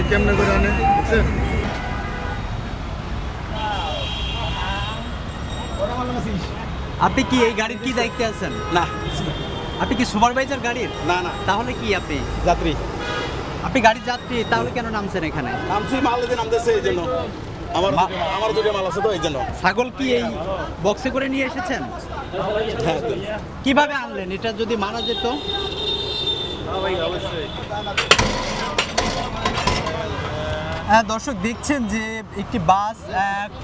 কেমনে করে আনে বুঝছেন? আপনি কি এই গাড়ির কি দায়িত্বে আছেন? না আপনি কি সুপারভাইজার গাড়ির? না না তাহলে কি আপনি যাত্রী আপনি গাড়ির যাত্রী, তাহলে কেন নামছেন এখানে? নামছি মাল দিতে নামতেছে এই জন্য আমার দুটো মাল আছে তো এই জন্য। ছাগল কি এই বক্সে করে নিয়ে এসেছেন? হ্যাঁ কিভাবে আনলেন? এটা যদি মারা যেত? দর্শক দেখছেন যে একটি বাস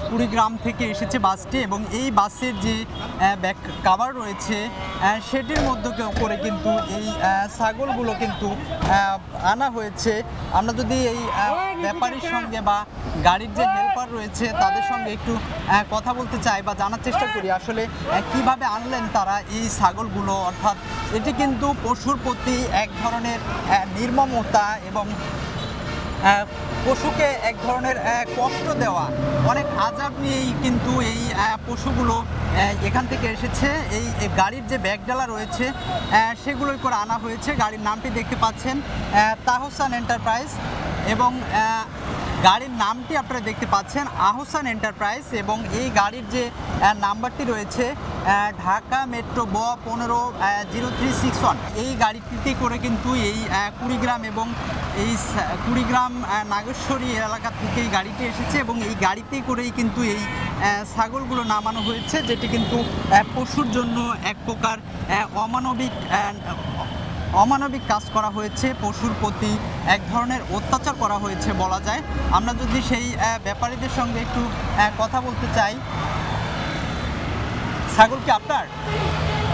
কুড়িগ্রাম থেকে এসেছে বাসটি, এবং এই বাসের যে ব্যাক কাভার রয়েছে সেটির মধ্যে করে কিন্তু এই ছাগলগুলো কিন্তু আনা হয়েছে। আমরা যদি এই ব্যাপারীর সঙ্গে বা গাড়ির যে হেল্পার রয়েছে তাদের সঙ্গে একটু কথা বলতে চাই বা জানার চেষ্টা করি আসলে কিভাবে আনলেন তারা এই ছাগলগুলো। অর্থাৎ এটি কিন্তু পশুর প্রতি এক ধরনের নির্মমতা এবং পশুকে এক ধরনের কষ্ট দেওয়া, অনেক আজাব নিয়েই কিন্তু এই পশুগুলো এখান থেকে এসেছে। এই গাড়ির যে ব্যাগডালা রয়েছে সেগুলোই করে আনা হয়েছে। গাড়ির নামটি দেখতে পাচ্ছেন তাহসান এন্টারপ্রাইজ, এবং গাড়ির নামটি আপনারা দেখতে পাচ্ছেন আহসান এন্টারপ্রাইজ, এবং এই গাড়ির যে নাম্বারটি রয়েছে ঢাকা মেট্রো ব 150361। এই গাড়িটিতে করে কিন্তু এই কুড়িগ্রাম এবং এই কুড়িগ্রাম নাগেশ্বরী এলাকা থেকে এই গাড়িটি এসেছে, এবং এই গাড়িতে করেই কিন্তু এই ছাগলগুলো নামানো হয়েছে, যেটি কিন্তু পশুর জন্য এক প্রকার অমানবিক কাজ করা হয়েছে। পশুর প্রতি এক ধরনের অত্যাচার করা হয়েছে বলা যায়। আমরা যদি সেই ব্যাপারীদের সঙ্গে একটু কথা বলতে চাই। ছাগল কি আপনার?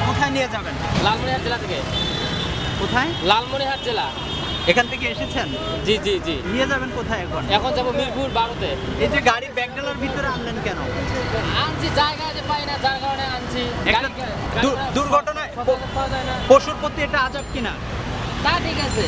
কোথায় নিয়ে যাবেন? লালমনিরহাট জেলা থেকে। কোথায়? লালমনিরহাট জেলা। এখান থেকে এসেছেন? জি জি জি। নিয়ে যাবেন কোথায় এখন? এখন যাবো মিরপুর 12-তে। এই যে গাড়ির ব্যাগডালার ভিতরে আনলেন কেন? আনছি, জায়গা যে পাই না, যার কারণে আনছি। একটা দুর্ঘটনায় পশুর প্রতি এটা আজাব কিনা? তা ঠিক আছে,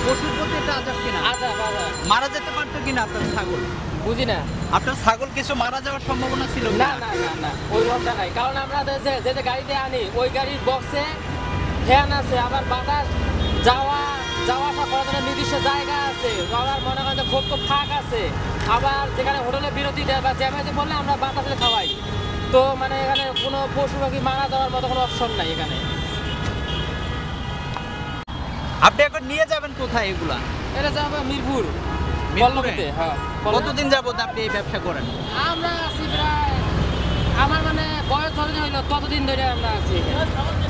পশুর প্রতি এটা আজাব কিনা? আজাব আজাব। মারা যেতে পারতো কিনা আপনার ছাগল? বুঝি না। আপনার ছাগল কিছু মারা যাওয়ার সম্ভাবনা ছিল না না না না, ওই রকমটা নাই। কারণ আমরা যে গাড়িতে আনি ওই গাড়ির বক্সে ফ্যান আছে, আবার বাতাস যাওয়া আসা করার জন্য নির্দিষ্ট জায়গা আছে, আবার মনে করেন যে খুব ফাঁক আছে, আবার যেখানে হোটেলে বিরতি দেয় বা জ্যামেজে পড়লে আমরা বাতাসে খাওয়াই। তো মানে এখানে কোনো পশু পাখি মারা যাওয়ার মতো কোনো অপশন নাই এখানে। আপনি এখন নিয়ে যাবেন কোথায় এগুলা? এটা যাবে মিরপুর। হ্যাঁ। কতদিন যাবত আপনি এই ব্যবসা করেন? আমরা আছি প্রায়, আমার মানে বয়স ধরে হইলো ততদিন ধরে আমরা আছি এখানে।